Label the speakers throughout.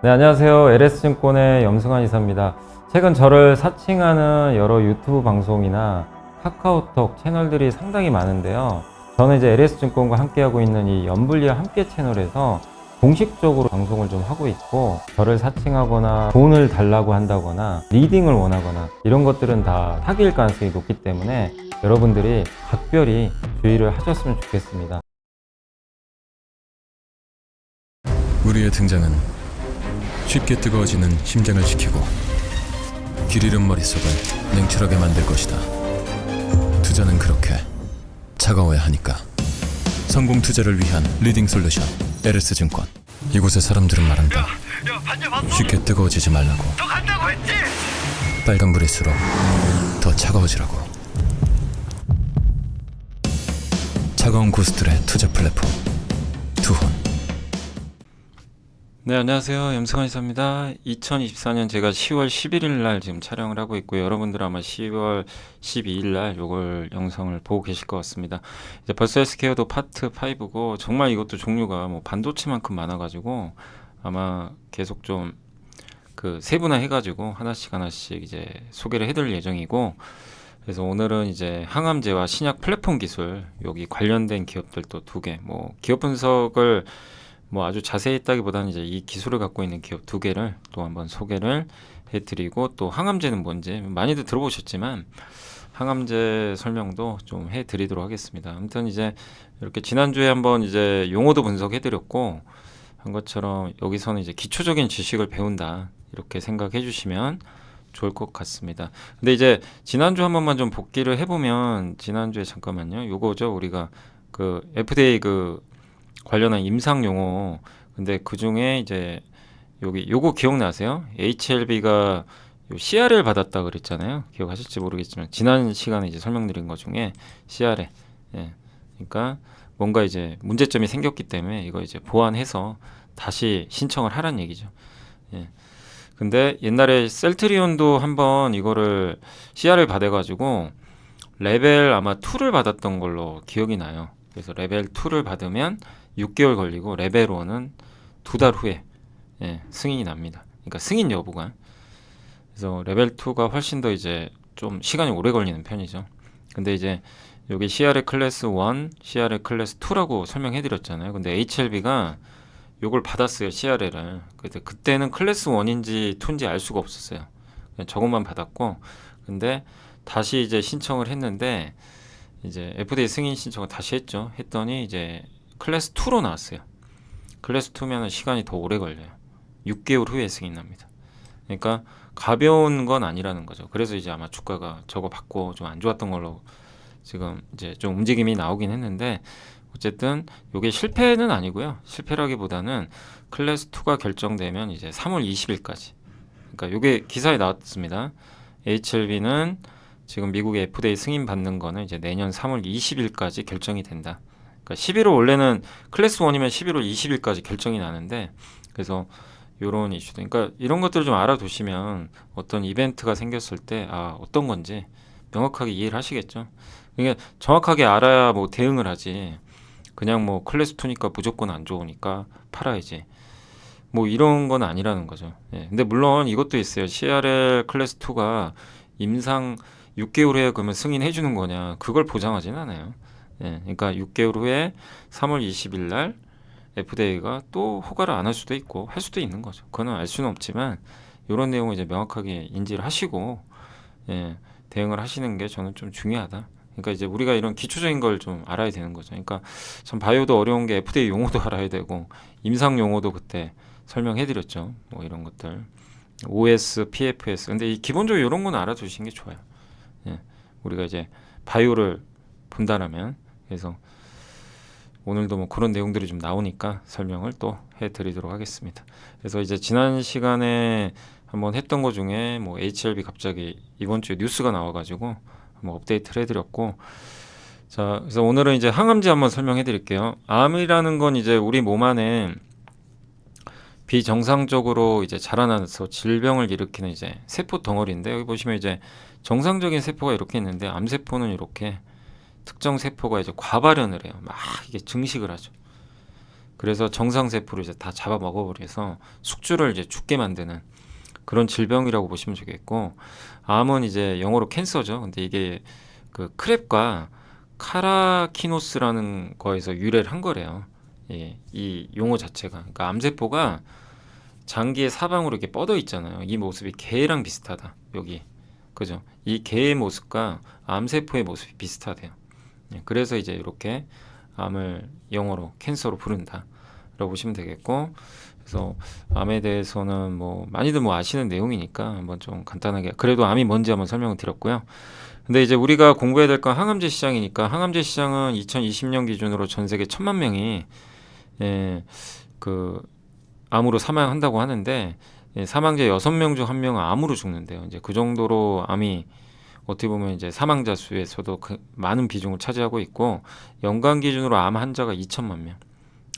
Speaker 1: 네, 안녕하세요. LS증권의 염승환 이사입니다. 최근 저를 사칭하는 여러 유튜브 방송이나 카카오톡 채널들이 상당히 많은데요. 저는 이제 LS증권과 함께하고 있는 이 연불리와 함께 채널에서 공식적으로 방송을 좀 하고 있고, 저를 사칭하거나 돈을 달라고 한다거나 리딩을 원하거나 이런 것들은 다 사기일 가능성이 높기 때문에 여러분들이 각별히 주의를 하셨으면 좋겠습니다.
Speaker 2: 우리의 등장은 쉽게 뜨거워지는 심장을 지키고 길 잃은 머릿속을 냉철하게 만들 것이다. 투자는 그렇게 차가워야 하니까. 성공 투자를 위한 리딩 솔루션 LS증권. 이곳의 사람들은 말한다. 쉽게 뜨거워지지 말라고. 빨간불일수록 더 차가워지라고. 차가운 고수들의 투자 플랫폼 투혼.
Speaker 3: 네, 안녕하세요. 염승환 이사입니다. 2024년 제가 10월 11일 날 지금 촬영을 하고 있고요. 여러분들 아마 10월 12일 날 요걸 영상을 보고 계실 것 같습니다. 이제 벌써 SK어도 파트 5고 정말 이것도 종류가 뭐 반도체만큼 많아가지고 아마 계속 좀 그 세분화 해가지고 하나씩 이제 소개를 해드릴 예정이고, 그래서 오늘은 이제 항암제와 신약 플랫폼 기술 여기 관련된 기업들 또 2개, 뭐 기업 분석을 뭐 아주 자세히 했다기보다는 이제 이 기술을 갖고 있는 기업 2개를 또 한번 소개를 해드리고, 또 항암제는 뭔지 많이들 들어보셨지만 항암제 설명도 좀 해드리도록 하겠습니다. 아무튼 이제 이렇게 지난주에 한번 이제 용어도 분석해드렸고 한 것처럼 여기서는 이제 기초적인 지식을 배운다 이렇게 생각해 주시면 좋을 것 같습니다. 근데 이제 지난주 한 번만 좀 복기를 해보면, 지난주에 잠깐만요. 요거죠. 우리가 그 FDA 그 관련한 임상 용어. 근데 그 중에 이제 여기 요거 기억나세요? HLB가 CRL 받았다 그랬잖아요. 기억하실지 모르겠지만 지난 시간에 이제 설명드린 것 중에 CRL. 예. 그러니까 뭔가 이제 문제점이 생겼기 때문에 이거 이제 보완해서 다시 신청을 하란 얘기죠. 예. 근데 옛날에 셀트리온도 한번 이거를 CR을 받아가지고 레벨 아마 2를 받았던 걸로 기억이 나요. 그래서 레벨 2를 받으면 6개월 걸리고 레벨 1은 2달 후에 승인이 납니다. 그러니까 승인 여부가. 그래서 레벨 2가 훨씬 더 이제 좀 시간이 오래 걸리는 편이죠. 근데 이제 여기 CRL 클래스 1, CRL 클래스 2라고 설명해 드렸잖아요. 근데 HLB가 요걸 받았어요, CRL을. 근데 그때는 클래스 1인지 2인지 알 수가 없었어요. 그냥 저것만 받았고, 근데 다시 이제 신청을 했는데 이제 FDA 승인 신청을 다시 했죠. 했더니 이제 클래스 2로 나왔어요. 클래스 2면은 시간이 더 오래 걸려요. 6개월 후에 승인 납니다. 그러니까 가벼운 건 아니라는 거죠. 그래서 이제 아마 주가가 저거 받고 좀 안 좋았던 걸로 지금 이제 좀 움직임이 나오긴 했는데, 어쨌든 이게 실패는 아니고요. 실패라기보다는 클래스 2가 결정되면 이제 3월 20일까지. 그러니까 이게 기사에 나왔습니다. HLB는 지금 미국의 FDA 승인 받는 거는 이제 내년 3월 20일까지 결정이 된다. 그러니까 11월 원래는 클래스 1이면 11월 20일까지 결정이 나는데, 그래서 이런 이슈도, 그러니까 이런 것들을 좀 알아두시면 어떤 이벤트가 생겼을 때 어떤 건지 명확하게 이해를 하시겠죠. 그러니까 정확하게 알아야 뭐 대응을 하지. 그냥 뭐 클래스 2니까 무조건 안 좋으니까 팔아야지, 뭐 이런 건 아니라는 거죠. 근데 물론 이것도 있어요. CRL 클래스 2가 임상 6개월 후에 그러면 승인해 주는 거냐, 그걸 보장하지는 않아요. 그러니까 6개월 후에 3월 20일 날 FDA가 또 허가를 안 할 수도 있고 할 수도 있는 거죠. 그거는 알 수는 없지만 이런 내용을 이제 명확하게 인지를 하시고 대응을 하시는 게 저는 좀 중요하다. 그러니까 이제 우리가 이런 기초적인 걸 좀 알아야 되는 거죠. 그러니까 참 바이오도 어려운 게 FDA 용어도 알아야 되고 임상 용어도 그때 설명해드렸죠. 뭐 이런 것들 OS, PFS. 근데 이 기본적으로 이런 건 알아두시는 게 좋아요. 우리가 이제 바이오를 본다라면. 그래서 오늘도 뭐 그런 내용들이 좀 나오니까 설명을 또 해드리도록 하겠습니다. 그래서 이제 지난 시간에 한번 했던 것 중에 뭐 HLB 갑자기 이번 주에 뉴스가 나와가지고 한번 업데이트를 해드렸고, 자, 그래서 오늘은 이제 항암제 한번 설명해 드릴게요. 암이라는 건 이제 우리 몸 안에 비정상적으로 이제 자라나서 질병을 일으키는 이제 세포 덩어리인데, 여기 보시면 이제 정상적인 세포가 이렇게 있는데 암세포는 이렇게 특정 세포가 이제 과발현을 해요. 막 이게 증식을 하죠. 그래서 정상세포를 이제 다 잡아 먹어버려서 숙주를 이제 죽게 만드는 그런 질병이라고 보시면 되겠고, 암은 이제 영어로 캔서죠. 근데 이게 그 크랩과 카라키노스라는 거에서 유래를 한 거래요. 예, 이 용어 자체가. 그러니까 암세포가 장기의 사방으로 이렇게 뻗어 있잖아요. 이 모습이 개랑 비슷하다. 여기. 그죠? 이 개의 모습과 암세포의 모습이 비슷하대요. 예, 그래서 이제 이렇게 암을 영어로 캔서로 부른다. 라고 보시면 되겠고, 그래서 암에 대해서는 뭐 많이들 뭐 아시는 내용이니까 한번 좀 간단하게 그래도 암이 뭔지 한번 설명을 드렸고요. 근데 이제 우리가 공부해야 될 건 항암제 시장이니까, 항암제 시장은 2020년 기준으로 전 세계 1,000만 명이 그 암으로 사망한다고 하는데, 사망자 6명 중 1명은 암으로 죽는데요. 이제 그 정도로 암이 어떻게 보면 이제 사망자 수에서도 그 많은 비중을 차지하고 있고, 연간 기준으로 암 환자가 2천만 명.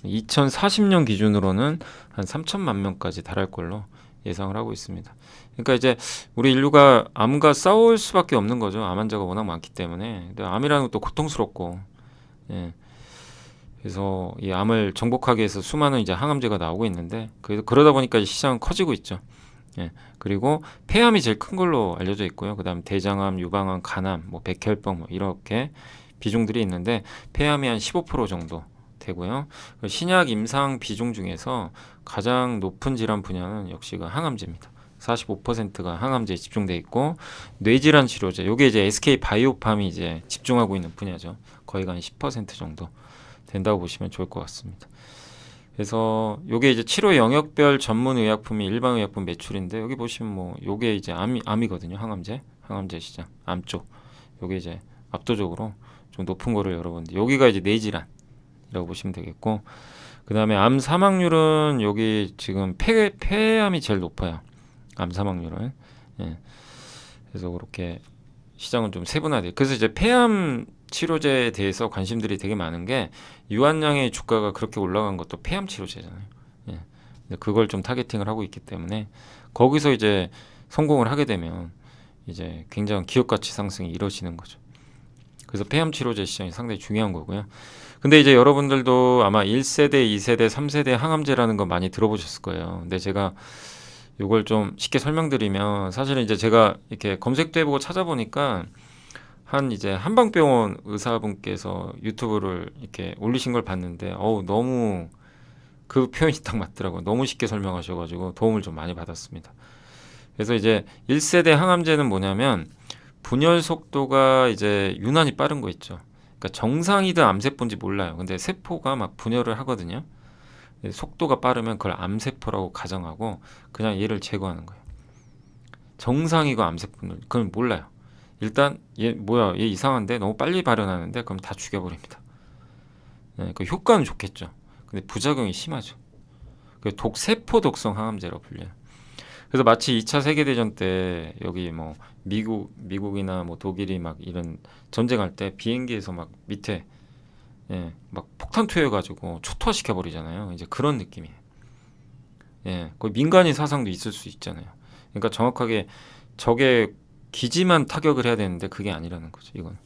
Speaker 3: 2040년 기준으로는 한 3천만 명까지 달할 걸로 예상을 하고 있습니다. 그러니까 이제 우리 인류가 암과 싸울 수밖에 없는 거죠. 암 환자가 워낙 많기 때문에. 근데 암이라는 것도 고통스럽고, 예. 그래서 이 암을 정복하기 위해서 수많은 이제 항암제가 나오고 있는데, 그러다 보니까 시장은 커지고 있죠. 예. 그리고 폐암이 제일 큰 걸로 알려져 있고요. 그다음 대장암, 유방암, 간암, 뭐 백혈병 뭐 이렇게 비중들이 있는데, 폐암이 한 15% 정도 되고요. 신약 임상 비중 중에서 가장 높은 질환 분야는 역시가 항암제입니다. 45%가 항암제에 집중돼 있고, 뇌질환 치료제, 요게 이제 SK 바이오팜이 이제 집중하고 있는 분야죠. 거의 한 10% 정도 된다고 보시면 좋을 것 같습니다. 그래서 요게 이제 치료 영역별 전문 의약품이 일반 의약품 매출인데, 여기 보시면 뭐 요게 이제 암이거든요. 항암제 시장, 암 쪽. 요게 이제 압도적으로 좀 높은 거를 여러분들, 여기가 이제 뇌질환이라고 보시면 되겠고, 그 다음에 암 사망률은 여기 지금 폐암이 제일 높아요. 암 사망률은. 예. 그래서 그렇게 시장은 좀 세분화돼요. 그래서 이제 폐암 치료제에 대해서 관심들이 되게 많은 게, 유한양의 주가가 그렇게 올라간 것도 폐암 치료제잖아요. 예. 근데 그걸 좀 타겟팅을 하고 있기 때문에, 거기서 이제 성공을 하게 되면 이제 굉장한 기업 가치 상승이 이루어지는 거죠. 그래서 폐암 치료제 시장이 상당히 중요한 거고요. 근데 이제 여러분들도 아마 1세대, 2세대, 3세대 항암제라는 거 많이 들어보셨을 거예요. 근데 제가 이걸 좀 쉽게 설명드리면, 사실은 이제 제가 이렇게 검색도 해보고 찾아보니까 한 이제 한방병원 의사분께서 유튜브를 이렇게 올리신 걸 봤는데, 너무 그 표현이 딱 맞더라고요. 너무 쉽게 설명하셔가지고 도움을 좀 많이 받았습니다. 그래서 이제 1세대 항암제는 뭐냐면, 분열 속도가 이제 유난히 빠른 거 있죠. 그러니까 정상이든 암세포인지 몰라요. 근데 세포가 막 분열을 하거든요. 속도가 빠르면 그걸 암세포라고 가정하고 그냥 얘를 제거하는 거예요. 정상이고 암세포는 그건 몰라요. 일단 얘 뭐야, 얘 이상한데, 너무 빨리 발현하는데, 그럼 다 죽여버립니다. 네, 그 효과는 좋겠죠. 근데 부작용이 심하죠. 그 세포 독성 항암제라고 불려요. 그래서 마치 2차 세계대전 때 여기 뭐 미국이나 뭐 독일이 막 이런 전쟁할 때 비행기에서 막 밑에 막 폭탄 투여해가지고 초토화시켜 버리잖아요. 이제 그런 느낌이에요. 거의 민간인 사상도 있을 수 있잖아요. 그러니까 정확하게 적의 기지만 타격을 해야 되는데 그게 아니라는 거죠. 이건.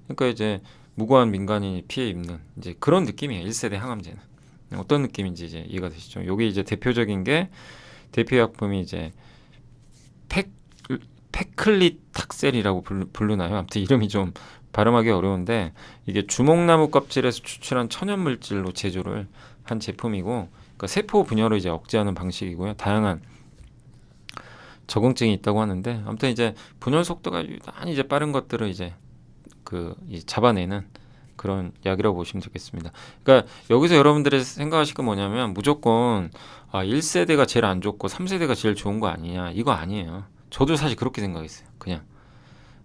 Speaker 3: 그러니까 이제 무고한 민간인이 피해 입는 이제 그런 느낌이에요. 1세대 항암제는. 어떤 느낌인지 이제 이해가 되시죠? 요게 이제 대표적인 게, 대표 약품이 이제 페클리탁셀이라고 부르나요? 아무튼 이름이 좀 발음하기 어려운데, 이게 주목나무 껍질에서 추출한 천연 물질로 제조를 한 제품이고, 그러니까 세포 분열을 이제 억제하는 방식이고요. 다양한 적응증이 있다고 하는데, 아무튼 이제 분열 속도가 유난히 이제 빠른 것들을 이제 잡아내는 그런 약이라고 보시면 되겠습니다. 그러니까 여기서 여러분들이 생각하실 건 뭐냐면, 무조건 1세대가 제일 안 좋고 3세대가 제일 좋은 거 아니냐, 이거 아니에요. 저도 사실 그렇게 생각했어요. 그냥.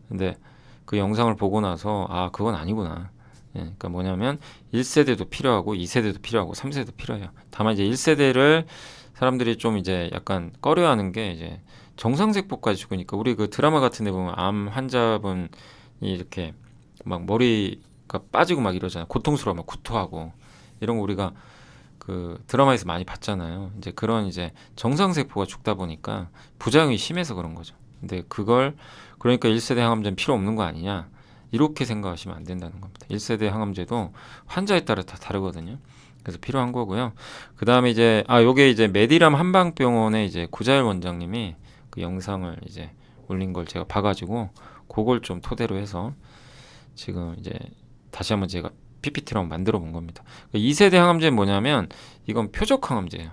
Speaker 3: 근데 그 영상을 보고 나서 그건 아니구나. 그러니까 뭐냐면 1세대도 필요하고 2세대도 필요하고 3세대도 필요해요. 다만 이제 1세대를 사람들이 좀 이제 약간 꺼려하는 게, 이제 정상세포까지 죽으니까, 우리 그 드라마 같은 데 보면 암 환자분이 이렇게 막 머리가 빠지고 막 이러잖아요. 고통스러워 막 구토하고 이런 거 우리가 그 드라마에서 많이 봤잖아요. 이제 그런 이제 정상세포가 죽다 보니까 부작용이 심해서 그런 거죠. 근데 그러니까 1세대 항암제는 필요 없는 거 아니냐, 이렇게 생각하시면 안 된다는 겁니다. 1세대 항암제도 환자에 따라 다 다르거든요. 그래서 필요한 거고요. 그 다음에 이제 요게 이제 메디람 한방병원의 이제 구자일 원장님이 그 영상을 이제 올린 걸 제가 봐가지고 그걸 좀 토대로 해서 지금 이제 다시 한번 제가 PPT로 한번 만들어 본 겁니다. 2세대 항암제는 뭐냐면 이건 표적 항암제예요.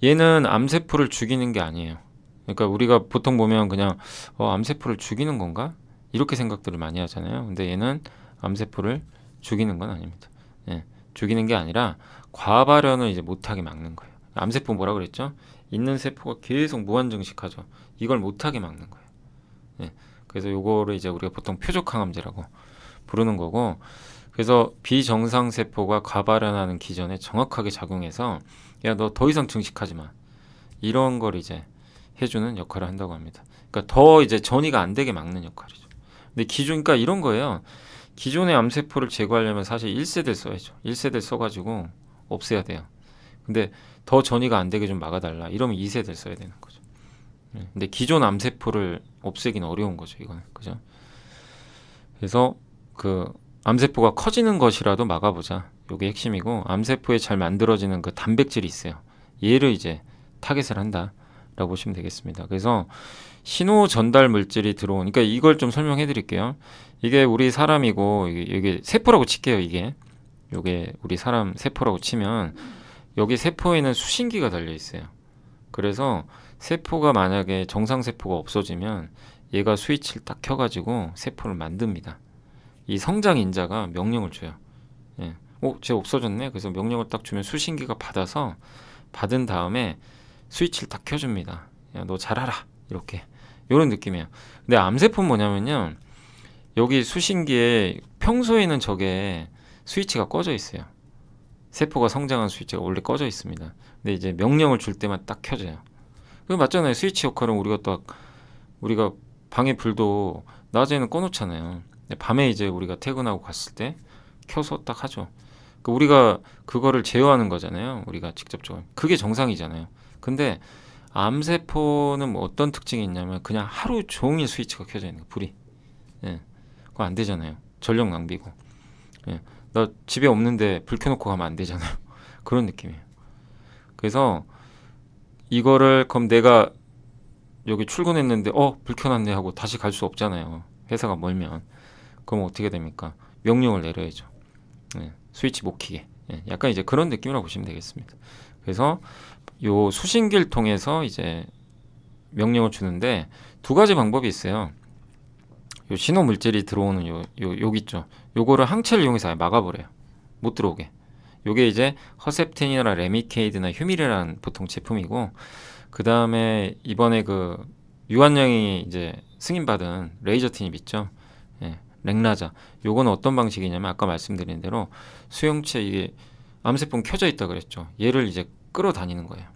Speaker 3: 얘는 암세포를 죽이는 게 아니에요. 그러니까 우리가 보통 보면 그냥 암세포를 죽이는 건가? 이렇게 생각들을 많이 하잖아요. 근데 얘는 암세포를 죽이는 건 아닙니다. 예, 죽이는 게 아니라 과발현을 이제 못하게 막는 거예요. 암세포 뭐라 그랬죠? 있는 세포가 계속 무한 증식하죠. 이걸 못하게 막는 거예요. 예, 그래서 요거를 이제 우리가 보통 표적 항암제라고 부르는 거고, 그래서 비정상 세포가 과발현하는 기전에 정확하게 작용해서 야, 너 더 이상 증식하지 마. 이런 걸 이제 해주는 역할을 한다고 합니다. 그러니까 더 이제 전이가 안 되게 막는 역할이죠. 근데 그러니까 이런 거예요. 기존의 암세포를 제거하려면 사실 1세대를 써야죠. 1세대를 써가지고 없애야 돼요. 근데 더 전이가 안 되게 좀 막아달라. 이러면 2세대를 써야 되는 거죠. 근데 기존 암세포를 없애기는 어려운 거죠. 이거는. 그죠? 그래서 그 암세포가 커지는 것이라도 막아보자. 요게 핵심이고, 암세포에 잘 만들어지는 그 단백질이 있어요. 얘를 이제 타겟을 한다라고 보시면 되겠습니다. 그래서 신호 전달 물질이 들어오니까 이걸 좀 설명해 드릴게요. 이게 우리 사람이고 이게 세포라고 칠게요. 요게 우리 사람 세포라고 치면 여기 세포에는 수신기가 달려 있어요. 그래서 세포가 만약에 정상 세포가 없어지면 얘가 스위치를 딱 켜가지고 세포를 만듭니다. 이 성장 인자가 명령을 줘요. 예. 쟤 없어졌네. 그래서 명령을 딱 주면 수신기가 받아서 받은 다음에 스위치를 딱 켜줍니다. 야, 너 잘하라. 이렇게. 이런 느낌이에요. 근데 암세포는 뭐냐면요. 여기 수신기에 평소에는 저게 스위치가 꺼져 있어요. 세포가 성장한 스위치가 원래 꺼져 있습니다. 근데 이제 명령을 줄 때만 딱 켜져요. 그거 맞잖아요. 스위치 역할은 우리가 방에 불도 낮에는 꺼놓잖아요. 밤에 이제 우리가 퇴근하고 갔을 때 켜서 딱 하죠. 그러니까 우리가 그거를 제어하는 거잖아요. 우리가 직접적으로. 그게 정상이잖아요. 근데 암세포는 뭐 어떤 특징이 있냐면 그냥 하루 종일 스위치가 켜져 있는 거, 불이. 예. 그거 안 되잖아요. 전력 낭비고. 예. 나 집에 없는데 불 켜놓고 가면 안 되잖아요. 그런 느낌이에요. 그래서 이거를 그럼 내가 여기 출근했는데 불 켜놨네 하고 다시 갈 수 없잖아요. 회사가 멀면. 그럼 어떻게 됩니까? 명령을 내려야죠. 예. 스위치 못 켜게. 예. 약간 이제 그런 느낌이라고 보시면 되겠습니다. 그래서 요 수신기를 통해서 이제 명령을 주는데 두 가지 방법이 있어요. 요 신호 물질이 들어오는 여기 있죠. 요거를 항체를 이용해서 아예 막아버려요. 못 들어오게. 요게 이제 허셉틴이나 레미케이드나 휴미레라는 보통 제품이고, 그 다음에 이번에 그 유한양이 이제 승인받은 레이저 티닙 있죠. 예, 렉라자. 요거는 어떤 방식이냐면 아까 말씀드린 대로 수용체 이게 암세포는 켜져 있다 그랬죠. 얘를 이제 끌어다니는 거예요.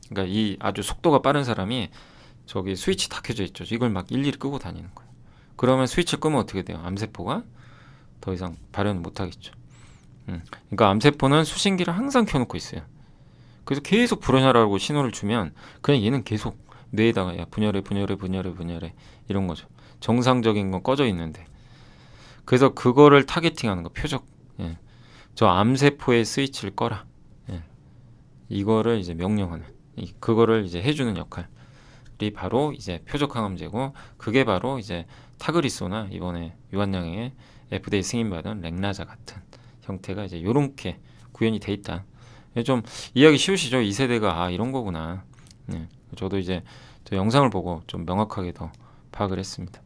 Speaker 3: 그러니까 이 아주 속도가 빠른 사람이 저기 스위치 다 켜져 있죠. 이걸 막 일일이 끄고 다니는 거예요. 그러면 스위치를 끄면 어떻게 돼요? 암세포가 더 이상 발현을 못 하겠죠. 그러니까 암세포는 수신기를 항상 켜놓고 있어요. 그래서 계속 불어나라고 신호를 주면 그냥 얘는 계속 뇌에다가 야 분열해 이런 거죠. 정상적인 건 꺼져 있는데. 그래서 그거를 타겟팅하는 거, 표적. 예. 저 암세포의 스위치를 꺼라. 예. 이거를 이제 명령하는, 그거를 이제 해주는 역할이 바로 이제 표적 항암제고, 그게 바로 이제 타그리소나 이번에 유한양의 FDA 승인받은 렉라자 같은 형태가 이제 요렇게 구현이 돼 있다. 좀 이해하기 쉬우시죠? 2세대가 이런 거구나. 네. 저도 이제 저 영상을 보고 좀 명확하게 더 파악을 했습니다.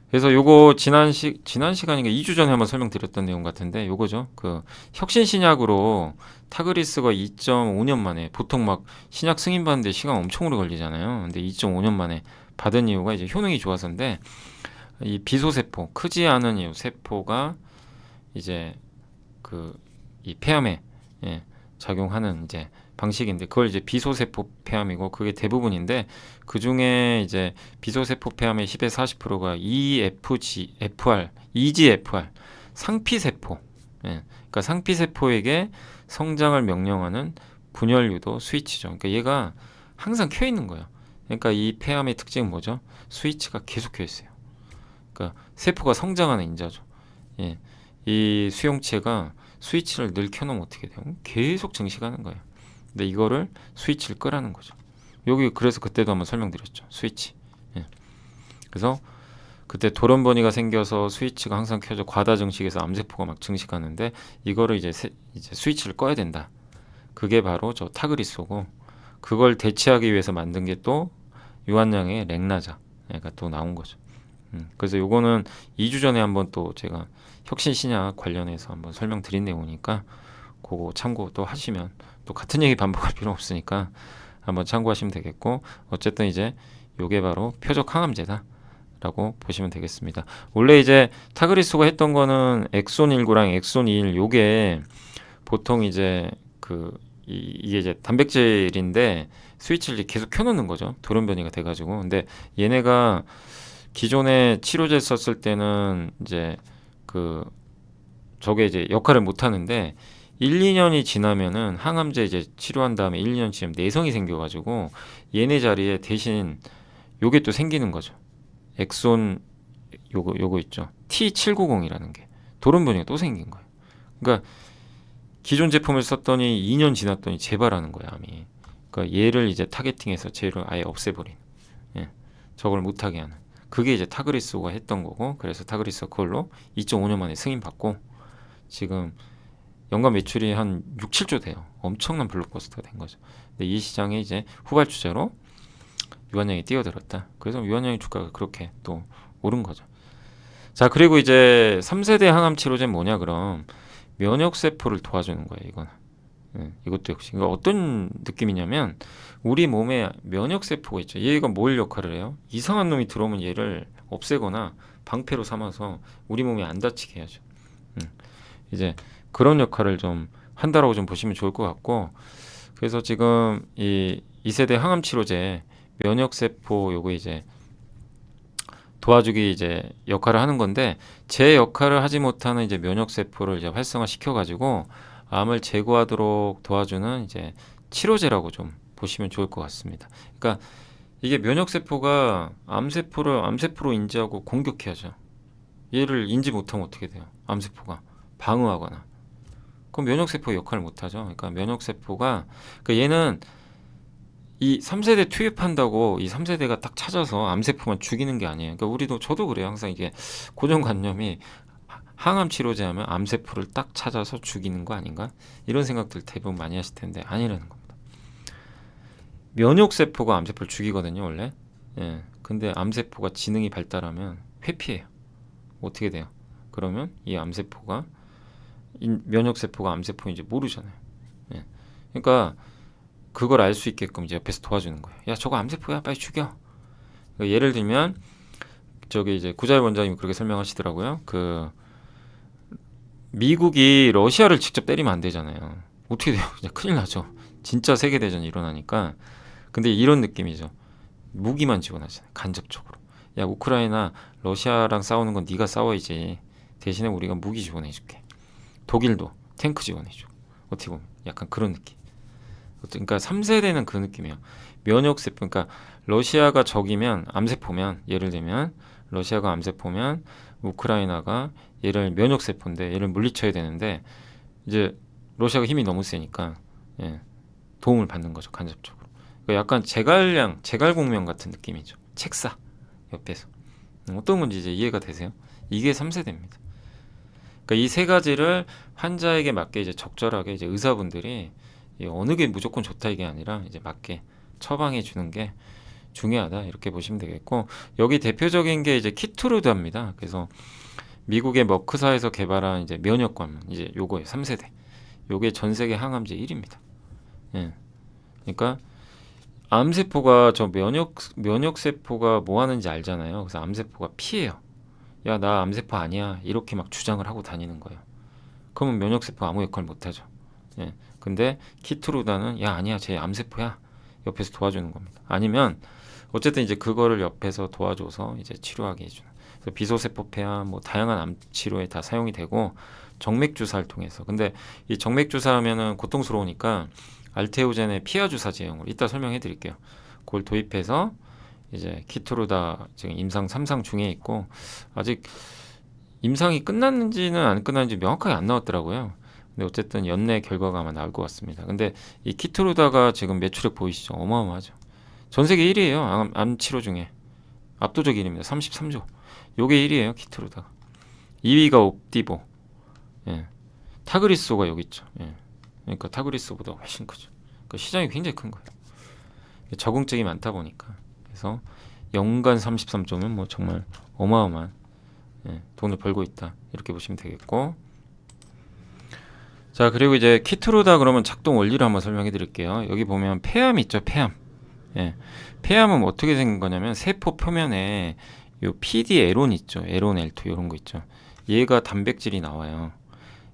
Speaker 3: 그래서 요거 지난 시간인가 2주 전에 한번 설명드렸던 내용 같은데 요거죠. 그 혁신 신약으로 타그리스가 2.5년 만에, 보통 막 신약 승인 받는데 시간 엄청 오래 걸리잖아요. 근데 2.5년 만에 받은 이유가 이제 효능이 좋아서인데, 이 비소세포, 크지 않은 이 세포가 이제 그 이 폐암에 작용하는 이제 방식인데, 그걸 이제 비소세포 폐암이고 그게 대부분인데, 그 중에 이제 비소세포 폐암의 10에서 40%가 EGFR 상피세포. 그러니까 상피세포에게 성장을 명령하는 분열 유도 스위치죠. 그러니까 얘가 항상 켜 있는 거예요. 그러니까 이 폐암의 특징은 뭐죠? 스위치가 계속 켜 있어요. 그러니까 세포가 성장하는 인자죠. 이 수용체가 스위치를 늘 켜놓으면 어떻게 돼요? 계속 증식하는 거예요. 근데 이거를 스위치를 끄라는 거죠. 여기 그래서 그때도 한번 설명드렸죠. 스위치. 예. 그래서 그때 돌연변이가 생겨서 스위치가 항상 켜져 과다 증식해서 암세포가 막 증식하는데 이거를 이제 스위치를 꺼야 된다. 그게 바로 저 타그리소고 그걸 대체하기 위해서 만든 게 또 유한양의 렉나자가 또 나온 거죠. 그래서 요거는 2주 전에 한번 또 제가 혁신신약 관련해서 한번 설명드린 내용이니까 그거 참고 또 하시면 또 같은 얘기 반복할 필요 없으니까 한번 참고하시면 되겠고 어쨌든 이제 요게 바로 표적 항암제다 라고 보시면 되겠습니다. 원래 이제 타그리소가 했던 거는 엑손 19랑 엑손 21 요게 보통 이제 이게 이제 단백질인데 스위치를 계속 켜놓는 거죠. 돌연변이가 돼가지고. 근데 얘네가 기존에 치료제 썼을 때는 이제 저게 이제 역할을 못 하는데 1, 2년이 지나면은 항암제 이제 치료한 다음에 1, 2년 지나면 내성이 생겨가지고 얘네 자리에 대신 요게 또 생기는 거죠. 엑손 요거 있죠. T790이라는 게 돌연변이가 또 생긴 거예요. 그러니까 기존 제품을 썼더니 2년 지났더니 재발하는 거야, 암이. 그러니까 얘를 이제 타겟팅해서 쟤를 아예 없애버린. 예. 저걸 못하게 하는. 그게 이제 타그리소가 했던 거고, 그래서 타그리소 그걸로 2.5년 만에 승인 받고 지금 연간 매출이 한 6, 7조 돼요. 엄청난 블록버스터가 된 거죠. 근데 이 시장에 이제 후발주자로 유한양이 뛰어들었다. 그래서 유한양의 주가가 그렇게 또 오른 거죠. 자, 그리고 이제 3세대 항암 치료제는 뭐냐 그럼 면역세포를 도와주는 거예요. 이거는. 이것도 역시 이거 어떤 느낌이냐면 우리 몸에 면역세포가 있죠. 얘가 뭘 역할을 해요? 이상한 놈이 들어오면 얘를 없애거나 방패로 삼아서 우리 몸이 안 다치게 해야죠. 이제 그런 역할을 좀 한다라고 좀 보시면 좋을 것 같고 그래서 지금 이 2세대 항암 치료제 면역세포 요거 이제 도와주기 이제 역할을 하는 건데 제 역할을 하지 못하는 이제 면역세포를 이제 활성화 시켜가지고 암을 제거하도록 도와주는 이제 치료제라고 좀 보시면 좋을 것 같습니다. 그러니까 이게 면역세포가 암세포로 인지하고 공격해야죠. 얘를 인지 못하면 어떻게 돼요? 암세포가 방어하거나. 그럼 면역세포 역할을 못하죠. 그러니까 면역세포가 그러니까 얘는 이 3세대 투입한다고 이 3세대가 딱 찾아서 암세포만 죽이는 게 아니에요. 그러니까 저도 그래요. 항상 이게 고정관념이 항암 치료제 하면 암세포를 딱 찾아서 죽이는 거 아닌가? 이런 생각들 대부분 많이 하실 텐데 아니라는 겁니다. 면역세포가 암세포를 죽이거든요, 원래. 예. 근데 암세포가 지능이 발달하면 회피해요. 어떻게 돼요? 그러면 이 암세포가 면역세포가 암세포인지 모르잖아요. 예. 그러니까 그걸 알 수 있게끔 이제 옆에서 도와주는 거예요. 야, 저거 암세포야, 빨리 죽여. 그러니까 예를 들면 저기 이제 구자일 원장님이 그렇게 설명하시더라고요. 미국이 러시아를 직접 때리면 안 되잖아요. 어떻게 돼요? 그냥 큰일 나죠. 진짜 세계대전이 일어나니까. 근데 이런 느낌이죠. 무기만 지원하잖아요. 간접적으로. 야, 우크라이나 러시아랑 싸우는 건 네가 싸워야지. 대신에 우리가 무기 지원해줄게. 독일도 탱크 지원해주고. 어떻게 보면 약간 그런 느낌. 그러니까 3세대는 그 느낌이에요. 면역세포. 그러니까 러시아가 적이면 암세포면 예를 들면 러시아가 암세포면 우크라이나가 얘를 면역세포인데 얘를 물리쳐야 되는데 이제 러시아가 힘이 너무 세니까 도움을 받는 거죠. 간접적으로. 그러니까 약간 제갈공명 같은 느낌이죠. 책사 옆에서. 어떤 건지 이제 이해가 되세요? 이게 3세대입니다. 그러니까 이 세 가지를 환자에게 맞게 이제 적절하게 이제 의사분들이 어느 게 무조건 좋다 이게 아니라 이제 맞게 처방해 주는 게 중요하다 이렇게 보시면 되겠고 여기 대표적인 게 이제 키트루다입니다. 그래서 미국의 머크사에서 개발한 이제 면역관 이제 요거예요. 3세대. 요게 전 세계 항암제 1위입니다. 예. 그러니까 암세포가 저 면역세포가 뭐 하는지 알잖아요. 그래서 암세포가 피해요. 야, 나 암세포 아니야. 이렇게 막 주장을 하고 다니는 거예요. 그러면 면역세포 아무 역할 못 하죠. 예. 근데 키트루다는 야, 아니야. 쟤 암세포야. 옆에서 도와주는 겁니다. 아니면 어쨌든 이제 그거를 옆에서 도와줘서 이제 치료하게 해주는. 그래서 비소세포 폐암 뭐 다양한 암 치료에 다 사용이 되고 정맥 주사를 통해서. 근데 이 정맥 주사하면은 고통스러우니까 알테오젠의 피하 주사 제형을 이따 설명해 드릴게요. 그걸 도입해서 이제 키트루다 지금 임상 3상 중에 있고 아직 임상이 끝났는지는 안 끝났는지 명확하게 안 나왔더라고요. 근데 어쨌든 연내 결과가 아마 나올 것 같습니다. 근데 이 키트루다가 지금 매출액 보이시죠? 어마어마하죠. 전 세계 1위예요. 암 치료 중에 압도적 1위입니다. 33조. 요게 1위예요. 키트루다가. 2위가 옵디보. 예. 타그리소가 여기 있죠. 예. 그러니까 타그리소보다 훨씬 크죠. 그 시장이 굉장히 큰 거예요. 적응증이 많다 보니까. 그래서 연간 33조면 뭐 정말 어마어마한 돈을 벌고 있다. 이렇게 보시면 되겠고. 자, 그리고 이제 키트루다 그러면 작동 원리를 한번 설명해 드릴게요. 여기 보면 폐암 있죠, 폐암. 예. 폐암은 어떻게 생긴 거냐면 세포 표면에 요 PD 에론 있죠. 에론 L2 이런 거 있죠. 얘가 단백질이 나와요.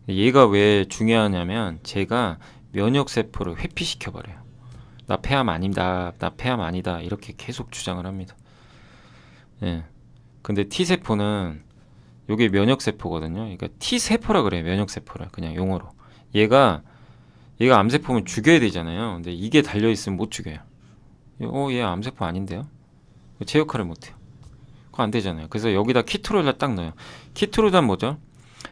Speaker 3: 얘가 왜 중요하냐면 제가 면역 세포를 회피시켜 버려요. 나 폐암 아니다. 나 폐암 아니다. 이렇게 계속 주장을 합니다. 예. 근데 T 세포는 요게 면역 세포거든요. 그러니까 T 세포라 그래요. 면역 세포라 그냥 용어로. 얘가 암 세포면 죽여야 되잖아요. 근데 이게 달려 있으면 못 죽여요. 얘 암 세포 아닌데요? 제 역할을 못 해요. 그거 안 되잖아요. 그래서 여기다 키트루다 딱 넣어요. 키트루다 뭐죠?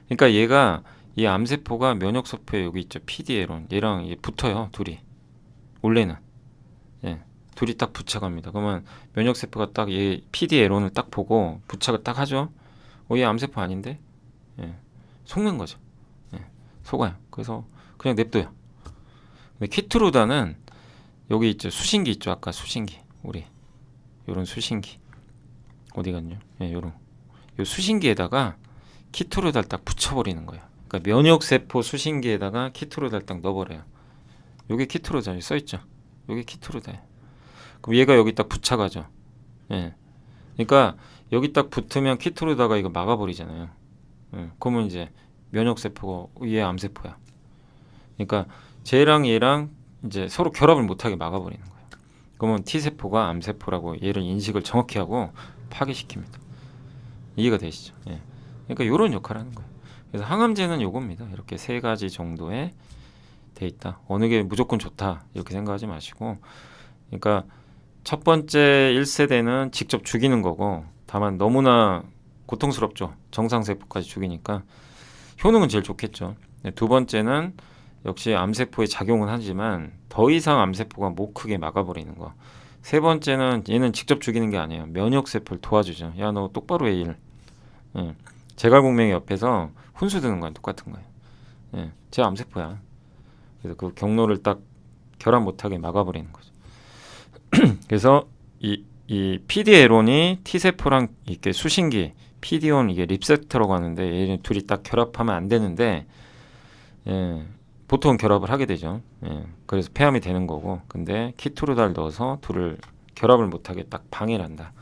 Speaker 3: 그러니까 얘가 이 암 세포가 면역 세포에 여기 있죠. PD에론 얘랑 얘 붙어요. 둘이. 원래는 둘이 딱 부착합니다. 그러면 면역 세포가 딱 얘 PD에론을 딱 보고 부착을 딱 하죠. 얘 암 세포 아닌데? 속는 거죠. 속아요. 그래서 그냥 냅둬요. 근데 키트루다는 여기 있죠. 수신기 있죠. 아까 수신기. 우리 요런 수신기. 어디 갔냐? 요런. 요 수신기에다가 키트루다를 딱 붙여버리는 거예요. 그러니까 면역 세포 수신기에다가 키트루다를 딱 넣어버려요. 요게 키트루다 써있죠. 요게 키트루다예요. 그럼 얘가 여기 딱 부착하죠. 그러니까 여기 딱 붙으면 키트루다가 이거 막아버리잖아요. 그러면 이제 면역 세포가 얘 암 세포야. 그러니까 쟤랑 얘랑 이제 서로 결합을 못하게 막아버리는 거예요. 그러면 T 세포가 암 세포라고 얘를 인식을 정확히 하고 파괴시킵니다. 이해가 되시죠? 그러니까 이런 역할을 하는 거예요. 그래서 항암제는 요겁니다. 이렇게 세 가지 정도의 돼 있다. 어느 게 무조건 좋다 이렇게 생각하지 마시고, 그러니까 첫 번째 1세대는 직접 죽이는 거고, 다만 너무나 고통스럽죠. 정상세포까지 죽이니까 효능은 제일 좋겠죠. 두 번째는 역시 암세포에 작용은 하지만 더 이상 암세포가 못 크게 막아버리는 거. 세 번째는 얘는 직접 죽이는 게 아니에요. 면역세포를 도와주죠. 야, 너 똑바로 해 일. 제갈공명이 옆에서 훈수 드는 거랑 똑같은 거예요. 제 암세포야. 그래서 그 경로를 딱 결합 못하게 막아버리는 거죠. 그래서 이 PD에론이 T세포랑 이렇게 수신기, PD온 이게 립세터라고 하는데 얘는 둘이 딱 결합하면 안 되는데 보통 결합을 하게 되죠. 그래서 폐암이 되는 거고, 근데 키트루다를 넣어서 둘을 결합을 못하게 딱 방해를 한다.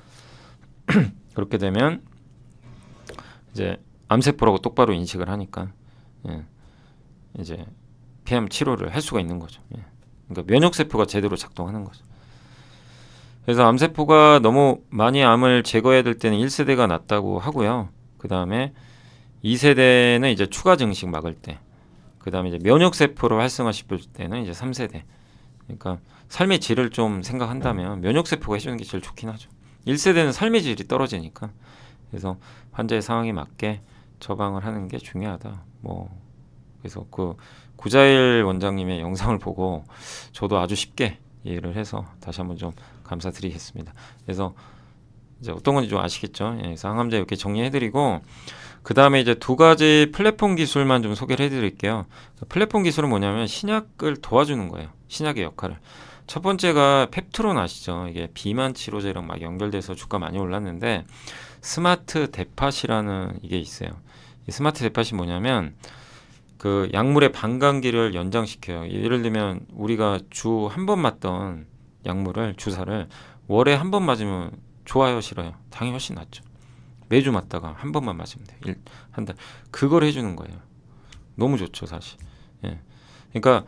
Speaker 3: 그렇게 되면 이제 암세포라고 똑바로 인식을 하니까 이제 폐암 치료를 할 수가 있는 거죠. 그러니까 면역세포가 제대로 작동하는 거죠. 그래서 암세포가 너무 많이 암을 제거해야 될 때는 1세대가 낫다고 하고요. 그 다음에 2세대는 이제 추가 증식 막을 때, 그 다음에 이제 면역세포를 활성화시킬 때는 이제 3세대. 그러니까 삶의 질을 좀 생각한다면 면역세포가 해주는 게 제일 좋긴 하죠. 1세대는 삶의 질이 떨어지니까. 그래서 환자의 상황에 맞게 처방을 하는 게 중요하다. 그래서 그 구자일 원장님의 영상을 보고 저도 아주 쉽게 이해를 해서 다시 한번 좀 감사드리겠습니다. 그래서 이제 어떤 건지 좀 아시겠죠? 그래서 항암제 이렇게 정리해드리고, 그 다음에 이제 두 가지 플랫폼 기술만 좀 소개를 해드릴게요. 플랫폼 기술은 뭐냐면 신약을 도와주는 거예요. 신약의 역할을. 첫 번째가 펩트론 아시죠? 이게 비만 치료제랑 막 연결돼서 주가 많이 올랐는데, 스마트 데팟이라는 이게 있어요. 이 스마트 데팟이 뭐냐면 그 약물의 반감기를 연장시켜요. 예를 들면 우리가 주 한 번 맞던 약물을, 주사를 월에 한 번 맞으면 좋아요, 싫어요? 당연히 훨씬 낫죠. 매주 맞다가 한 번만 맞으면 돼요. 한 달. 그걸 해주는 거예요. 너무 좋죠, 사실. 그러니까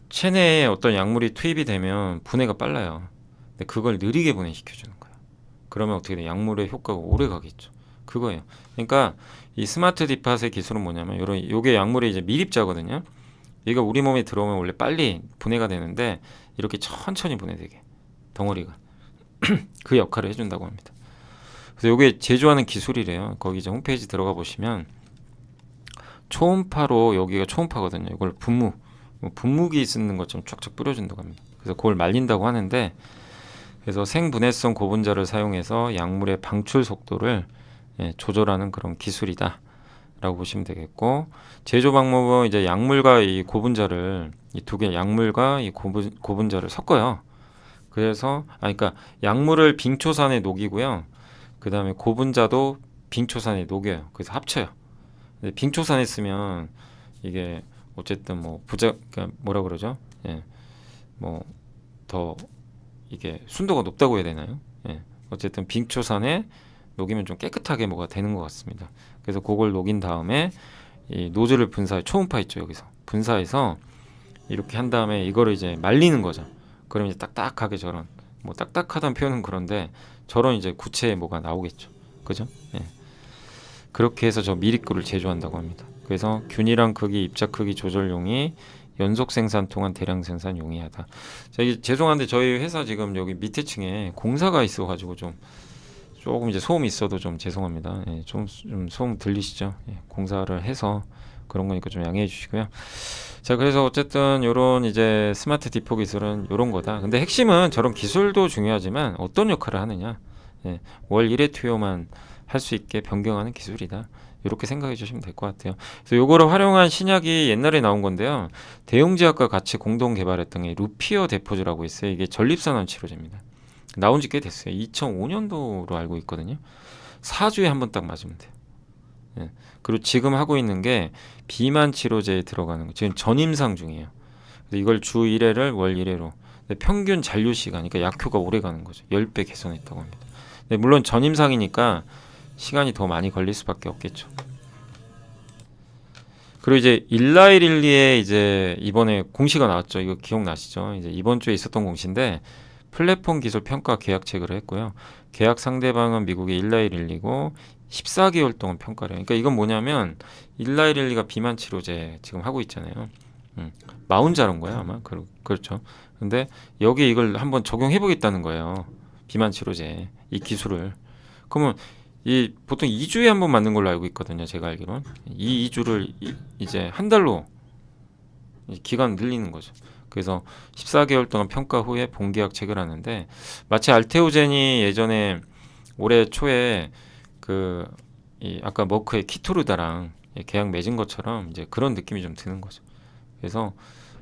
Speaker 3: 체내에 어떤 약물이 투입이 되면 분해가 빨라요. 근데 그걸 느리게 분해시켜주는 거예요. 그러면 어떻게 돼? 약물의 효과가 오래 가겠죠. 그거예요. 그러니까 이 스마트 디팟의 기술은 뭐냐면 요게 약물의 이제 미립자거든요. 얘가 우리 몸에 들어오면 원래 빨리 분해가 되는데 이렇게 천천히 분해되게 덩어리가 그 역할을 해준다고 합니다. 그래서 요게 제조하는 기술이래요. 거기 이제 홈페이지 들어가 보시면 초음파로 여기가 초음파거든요. 이걸 분무기 쓰는 것처럼 쫙쫙 뿌려준다고 합니다. 그래서 그걸 말린다고 하는데 그래서 생분해성 고분자를 사용해서 약물의 방출 속도를 조절하는 그런 기술이다 라고 보시면 되겠고 제조 방법은 이제 약물과 이 고분자를 이 두 개 약물과 이 고분자를 섞어요. 그래서 그러니까 약물을 빙초산에 녹이고요. 그 다음에 고분자도 빙초산에 녹여요. 그래서 합쳐요. 근데 빙초산에 쓰면 이게 어쨌든 뭐 그러니까 뭐라 그러죠? 뭐 더 이게 순도가 높다고 해야 되나요? 어쨌든 빙초산에 녹이면 좀 깨끗하게 뭐가 되는 것 같습니다. 그래서 그걸 녹인 다음에 이 노즐을 초음파 있죠 여기서 분사해서 이렇게 한 다음에 이거를 이제 말리는 거죠. 그러면 이제 딱딱하게 저런 뭐 딱딱하다는 표현은 그런데 저런 이제 구체의 뭐가 나오겠죠. 그죠? 그렇게 해서 저 미리꿀을 제조한다고 합니다. 그래서 균일한 크기, 입자 크기 조절용이 연속 생산 통한 대량 생산 용이하다. 자, 이게 죄송한데 저희 회사 지금 여기 밑에 층에 공사가 있어가지고 조금 이제 소음이 있어도 좀 죄송합니다. 좀 소음 들리시죠? 공사를 해서 그런 거니까 좀 양해해 주시고요. 자, 그래서 어쨌든 요런 이제 스마트 디포 기술은 요런 거다. 근데 핵심은 저런 기술도 중요하지만 어떤 역할을 하느냐. 월 1회 투여만 할 수 있게 변경하는 기술이다. 이렇게 생각해 주시면 될 것 같아요. 그래서 요거를 활용한 신약이 옛날에 나온 건데요. 대웅제약과 같이 공동 개발했던 게 루피어 데포즈라고 있어요. 이게 전립선암 치료제입니다. 나온 지 꽤 됐어요. 2005년도로 알고 있거든요. 4주에 한 번 딱 맞으면 돼요. 그리고 지금 하고 있는 게 비만 치료제에 들어가는 거. 지금 전임상 중이에요. 그래서 이걸 주 1회를 월 1회로. 평균 잔류 시간, 그러니까 약효가 오래 가는 거죠. 10배 개선했다고 합니다. 물론 전임상이니까 시간이 더 많이 걸릴 수밖에 없겠죠. 그리고 이제 일라이릴리에 이제 이번에 공시가 나왔죠. 이거 기억나시죠? 이제 이번 주에 있었던 공시인데 플랫폼 기술 평가 계약 체결을 했고요. 계약 상대방은 미국의 일라이릴리고 14개월 동안 평가를 해요. 그러니까 이건 뭐냐면 일라이릴리가 비만 치료제 지금 하고 있잖아요. 마운자론 거야 아마. 그렇죠. 근데 여기 이걸 한번 적용해 보겠다는 거예요. 비만 치료제 이 기술을. 그러면 이 보통 2주에 한 번 맞는 걸로 알고 있거든요. 제가 알기로는 이 2주를 이제 한 달로 기간 늘리는 거죠. 그래서 14개월 동안 평가 후에 본계약 체결하는데 마치 알테오젠이 예전에 올해 초에 아까 머크의 키토르다랑 계약 맺은 것처럼 이제 그런 느낌이 좀 드는 거죠. 그래서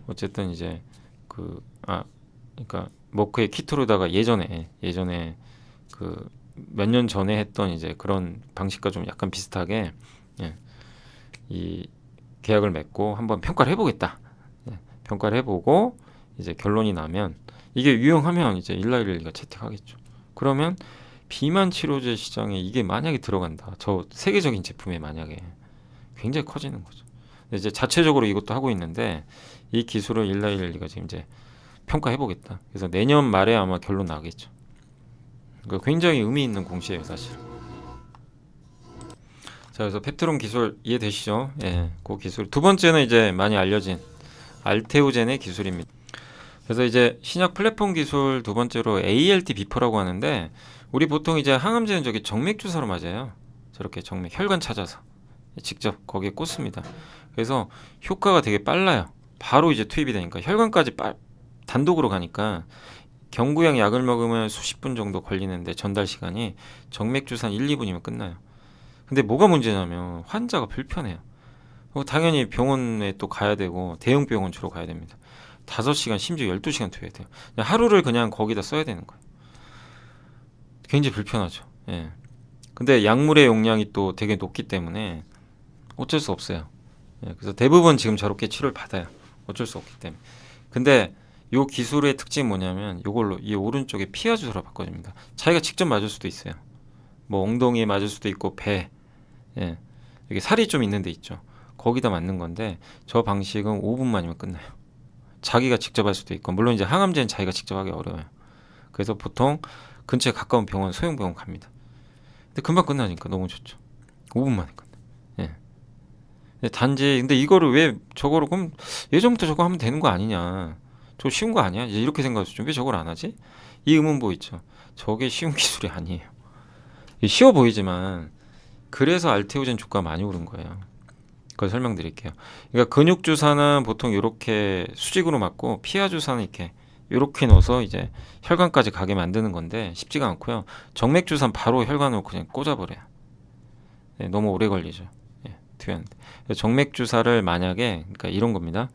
Speaker 3: 어쨌든 이제 그러니까 머크의 키토르다가 예전에 몇 년 전에 했던 이제 그런 방식과 좀 약간 비슷하게 이 계약을 맺고 한번 평가를 해보겠다. 평가를 해보고 이제 결론이 나면 이게 유용하면 이제 일라이릴리가 채택하겠죠. 그러면 비만 치료제 시장에 이게 만약에 들어간다. 저 세계적인 제품에 만약에 굉장히 커지는 거죠. 이제 자체적으로 이것도 하고 있는데 이 기술을 일라이릴리가 지금 이제 평가해보겠다. 그래서 내년 말에 아마 결론 나겠죠. 그러니까 굉장히 의미 있는 공시예요, 사실. 자, 그래서 펩트론 기술 이해되시죠? 그 기술. 두 번째는 이제 많이 알려진 알테오젠의 기술입니다. 그래서 이제 신약 플랫폼 기술 두 번째로 ALT 비포라고 하는데 우리 보통 이제 항암제는 저기 정맥 주사로 맞아요. 저렇게 정맥 혈관 찾아서 직접 거기에 꽂습니다. 그래서 효과가 되게 빨라요. 바로 이제 투입이 되니까 혈관까지 단독으로 가니까 경구형 약을 먹으면 수십 분 정도 걸리는데 전달 시간이 정맥 주사는 1, 2분이면 끝나요. 근데 뭐가 문제냐면 환자가 불편해요. 당연히 병원에 또 가야 되고 대형 병원 주로 가야 됩니다. 5시간 심지어 12시간 투여해야 돼요. 하루를 그냥 거기다 써야 되는 거예요. 굉장히 불편하죠. 근데 약물의 용량이 또 되게 높기 때문에 어쩔 수 없어요. 그래서 대부분 지금 저렇게 치료를 받아요. 어쩔 수 없기 때문에. 근데 요 기술의 특징이 뭐냐면 요걸로 이 오른쪽에 피하 주사로 바꿔줍니다. 자기가 직접 맞을 수도 있어요. 뭐 엉덩이에 맞을 수도 있고 배, 여기 살이 좀 있는 데 있죠. 거기다 맞는 건데 저 방식은 5분만이면 끝나요. 자기가 직접 할 수도 있고 물론 이제 항암제는 자기가 직접 하기 어려워요. 그래서 보통 근처에 가까운 병원, 소형병원 갑니다. 근데 금방 끝나니까 너무 좋죠. 5분 만에 끝나. 단지 근데 이거를 왜 저거를 그럼 예전부터 저거 하면 되는 거 아니냐? 저거 쉬운 거 아니야? 이제 이렇게 생각할 수 있죠. 왜 저걸 안 하지? 이 의문보 있죠. 저게 쉬운 기술이 아니에요. 쉬워 보이지만 그래서 알테오젠 주가가 많이 오른 거예요. 그걸 설명드릴게요. 그러니까 근육 주사는 보통 이렇게 수직으로 맞고 피하 주사는 이렇게 넣어서 이제 혈관까지 가게 만드는 건데 쉽지가 않고요. 정맥 주사는 바로 혈관으로 그냥 꽂아버려요. 네, 너무 오래 걸리죠. 예, 투여하는데. 정맥 주사를 만약에 그러니까 이런 겁니다.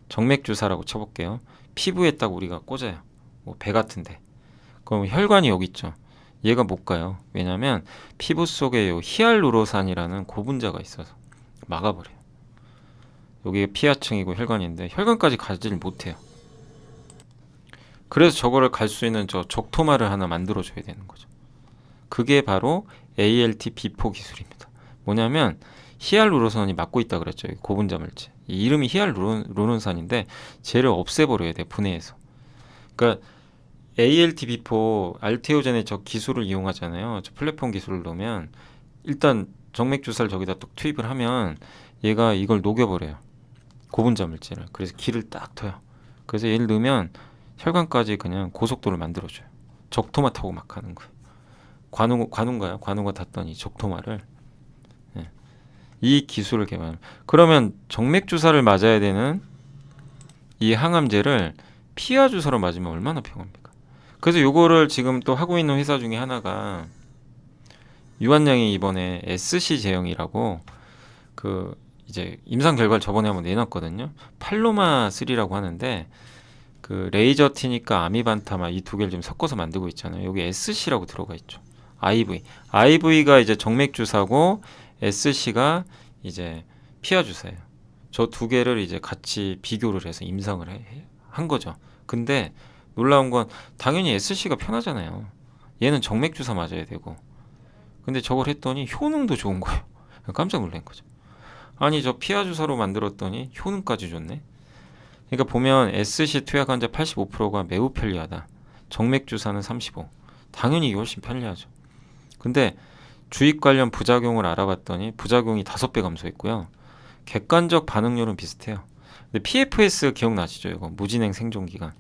Speaker 3: 정맥 주사라고 쳐볼게요. 피부에 딱 우리가 꽂아요. 뭐 배 같은데. 그럼 혈관이 여기 있죠. 얘가 못 가요. 왜냐하면 피부 속에 요 히알루로산이라는 고분자가 있어서 막아버려요. 여기가 피하층이고 혈관인데 혈관까지 가지를 못해요. 그래서 저거를 갈 수 있는 저 적토마를 하나 만들어줘야 되는 거죠. 그게 바로 ALT 비포 기술입니다. 뭐냐면 히알루론산이 막고 있다 그랬죠. 고분자 물질. 이 이름이 히알루론산인데 쟤를 없애버려야 돼, 분해해서. 그러니까 ALT 비포 알테오젠의 저 기술을 이용하잖아요. 저 플랫폼 기술을 넣으면 일단 정맥 주사를 저기다 또 투입을 하면 얘가 이걸 녹여버려요. 고분자 물질을. 그래서 길을 딱 터요. 그래서 얘를 넣으면 혈관까지 그냥 고속도를 만들어줘요. 적토마 타고 막 하는 거예요. 관우인가요? 관우가 탔던 이 적토마를. 예. 이 기술을 개발. 그러면 정맥 주사를 맞아야 되는 이 항암제를 피하 주사로 맞으면 얼마나 평합니까? 그래서 요거를 지금 또 하고 있는 회사 중에 하나가 유한양이 이번에 SC 제형이라고 그 이제 임상 결과를 저번에 한번 내놨거든요. 팔로마 3라고 하는데 그 레이저티니까 아미반타마 이 두 개를 좀 섞어서 만들고 있잖아요. 여기 SC라고 들어가 있죠. IV가 이제 정맥 주사고 SC가 이제 피하 주사예요. 저 두 개를 이제 같이 비교를 해서 임상을 한 거죠. 근데 놀라운 건 당연히 SC가 편하잖아요. 얘는 정맥 주사 맞아야 되고. 근데 저걸 했더니 효능도 좋은 거예요. 깜짝 놀란 거죠. 아니 저 피하 주사로 만들었더니 효능까지 좋네. 그러니까 보면 SC 투약 환자 85%가 매우 편리하다. 정맥 주사는 35. 당연히 이게 훨씬 편리하죠. 근데 주입 관련 부작용을 알아봤더니 부작용이 5배 감소했고요. 객관적 반응률은 비슷해요. 근데 PFS 기억나시죠? 이거 무진행 생존 기간.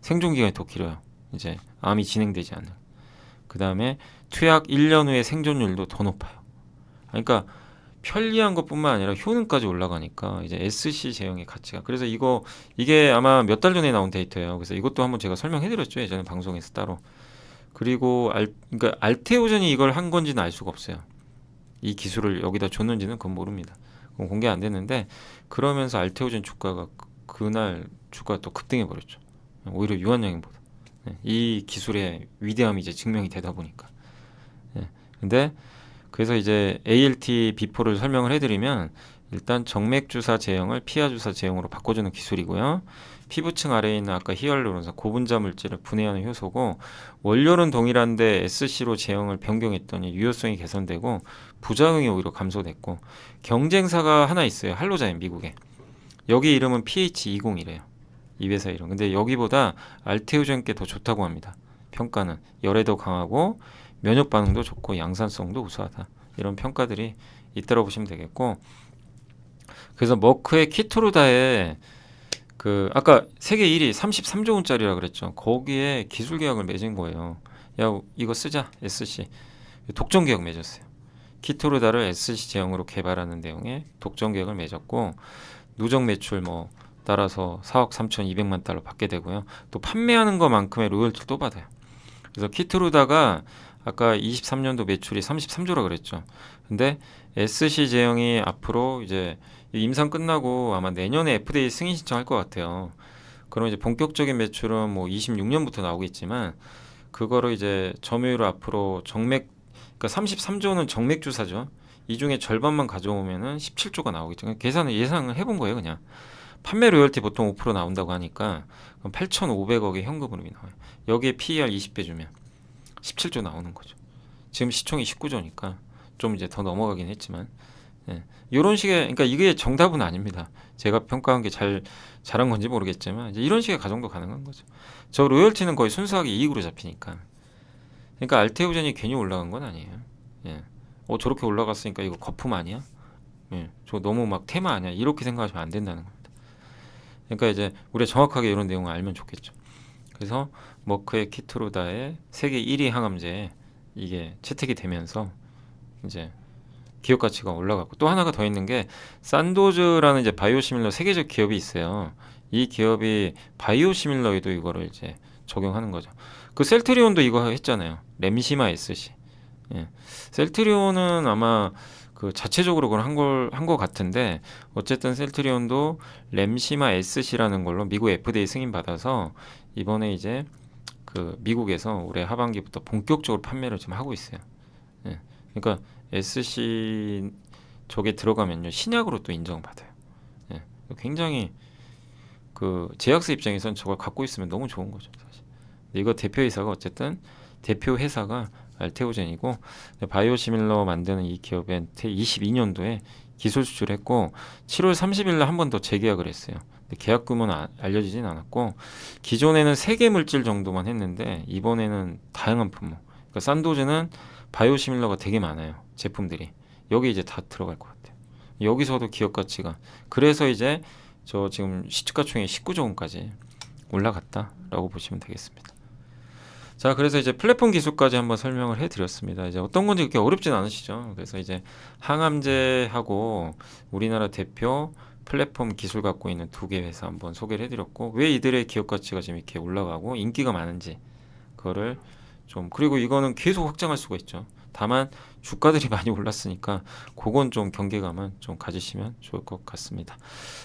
Speaker 3: 생존 기간이 더 길어요. 이제 암이 진행되지 않는. 그 다음에 투약 1년 후에 생존율도 더 높아요. 그러니까 편리한 것뿐만 아니라 효능까지 올라가니까 이제 SC 제형의 가치가. 그래서 이게 아마 몇 달 전에 나온 데이터예요. 그래서 이것도 한번 제가 설명해드렸죠. 예전에 방송에서 따로. 그리고 그러니까 알테오젠이 이걸 한 건지는 알 수가 없어요. 이 기술을 여기다 줬는지는 그건 모릅니다. 그건 공개 안 됐는데 그러면서 알테오젠 주가가 그날 주가가 또 급등해 버렸죠. 오히려 유한양보다. 이 기술의 위대함이 이제 증명이 되다 보니까. 근데 그래서 이제 ALT 비포를 설명을 해드리면 일단 정맥 주사 제형을 피하 주사 제형으로 바꿔주는 기술이고요. 피부층 아래에 있는 아까 히알루론산 고분자 물질을 분해하는 효소고 원료는 동일한데 SC로 제형을 변경했더니 유효성이 개선되고 부작용이 오히려 감소됐고 경쟁사가 하나 있어요. 할로자인 미국에. 여기 이름은 PH20이래요. 이 회사 이름. 근데 여기보다 알테오젠께 더 좋다고 합니다. 평가는 열에도 강하고 면역 반응도 좋고 양산성도 우수하다. 이런 평가들이 있다고 보시면 되겠고. 그래서 머크의 키토루다에 그 아까 세계 1위 33조 원짜리라 그랬죠. 거기에 기술 계약을 맺은 거예요. 야, 이거 쓰자. SC. 독점 계약 맺었어요. 키토루다를 SC 제형으로 개발하는 내용의 독점 계약을 맺었고 누적 매출 뭐 따라서 4억 3,200만 달러 받게 되고요. 또 판매하는 것만큼의 로열티를 또 받아요. 그래서 키토루다가 아까 23년도 매출이 33조라 그랬죠. 근데 SC 제형이 앞으로 이제 임상 끝나고 아마 내년에 FDA 승인 신청할 것 같아요. 그럼 이제 본격적인 매출은 뭐 26년부터 나오겠지만 그거를 이제 점유율 앞으로 정맥 그러니까 33조는 정맥 주사죠. 이 중에 절반만 가져오면은 17조가 나오겠죠. 예상을 해본 거예요, 그냥. 판매 로열티 보통 5% 나온다고 하니까 8,500억의 현금으로 나와요. 여기에 PER 20배 주면 17조 나오는 거죠. 지금 시총이 19조니까 좀 이제 더 넘어가긴 했지만 이런 식의 그러니까 이게 정답은 아닙니다. 제가 평가한 게 잘한 건지 모르겠지만 이제 이런 식의 가정도 가능한 거죠. 저 로열티는 거의 순수하게 이익으로 잡히니까. 그러니까 알테오젠이 괜히 올라간 건 아니에요. 저렇게 올라갔으니까 이거 거품 아니야? 저 너무 막 테마 아니야? 이렇게 생각하시면 안 된다는 겁니다. 그러니까 이제 우리가 정확하게 이런 내용을 알면 좋겠죠. 그래서 머크의 키토루다의 세계 1위 항암제 이게 채택이 되면서 이제 기업 가치가 올라갔고, 또 하나가 더 있는 게 산도즈라는 이제 바이오시밀러 세계적 기업이 있어요. 이 기업이 바이오시밀러에도 이거를 이제 적용하는 거죠. 그 셀트리온도 이거 했잖아요. 램시마 SC. 예. 셀트리온은 아마 그 자체적으로 그걸 한 거 같은데, 어쨌든 셀트리온도 램시마 SC라는 걸로 미국 FDA 승인 받아서 이번에 이제 그 미국에서 올해 하반기부터 본격적으로 판매를 좀 하고 있어요. 예. 그러니까 SC 저게 들어가면요, 신약으로 또 인정받아요. 예. 굉장히 그 제약사 입장에서는 저걸 갖고 있으면 너무 좋은 거죠, 사실. 근데 이거 대표이사가 어쨌든 대표 회사가 알테오젠이고, 바이오시밀러 만드는 이 기업한테 22년도에 기술 수출했고 7월 30일 날 한 번 더 재계약을 했어요. 근데 계약 규모는 알려지진 않았고, 기존에는 3개 물질 정도만 했는데 이번에는 다양한 품목. 그러니까 산도즈는 바이오시밀러가 되게 많아요, 제품들이. 여기 이제 다 들어갈 것 같아요. 여기서도 기업 가치가, 그래서 이제 저 지금 시가총액 19조 원까지 올라갔다라고 보시면 되겠습니다. 자, 그래서 이제 플랫폼 기술까지 한번 설명을 해드렸습니다. 이제 어떤 건지 그렇게 어렵진 않으시죠? 그래서 이제 항암제하고 우리나라 대표 플랫폼 기술 갖고 있는 2개 회사 한번 소개를 해드렸고, 왜 이들의 기업 가치가 지금 이렇게 올라가고 인기가 많은지 그거를 좀, 그리고 이거는 계속 확장할 수가 있죠. 다만 주가들이 많이 올랐으니까 그건 좀 경계감은 좀 가지시면 좋을 것 같습니다.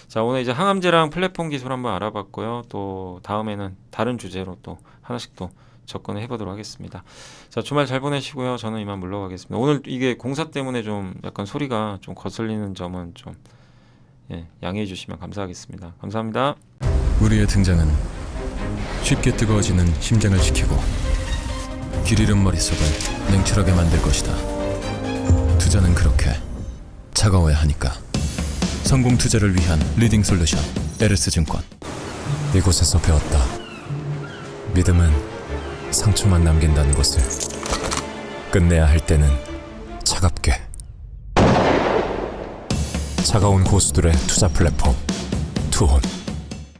Speaker 3: 자, 오늘 이제 항암제랑 플랫폼 기술 한번 알아봤고요. 또 다음에는 다른 주제로 또 하나씩 또 접근을 해보도록 하겠습니다. 자, 주말 잘 보내시고요. 저는 이만 물러가겠습니다. 오늘 이게 공사 때문에 좀 약간 소리가 좀 거슬리는 점은 좀 양해해 주시면 감사하겠습니다. 감사합니다.
Speaker 2: 우리의 등장은 쉽게 뜨거워지는 심장을 지키고 길 잃은 머릿속을 냉철하게 만들 것이다. 투자는 그렇게 차가워야 하니까. 성공 투자를 위한 리딩 솔루션 에르스증권. 이곳에서 배웠다. 믿음은 상처만 남긴다는 것을. 끝내야 할 때는 차갑게. 차가운 고수들의 투자 플랫폼 투혼.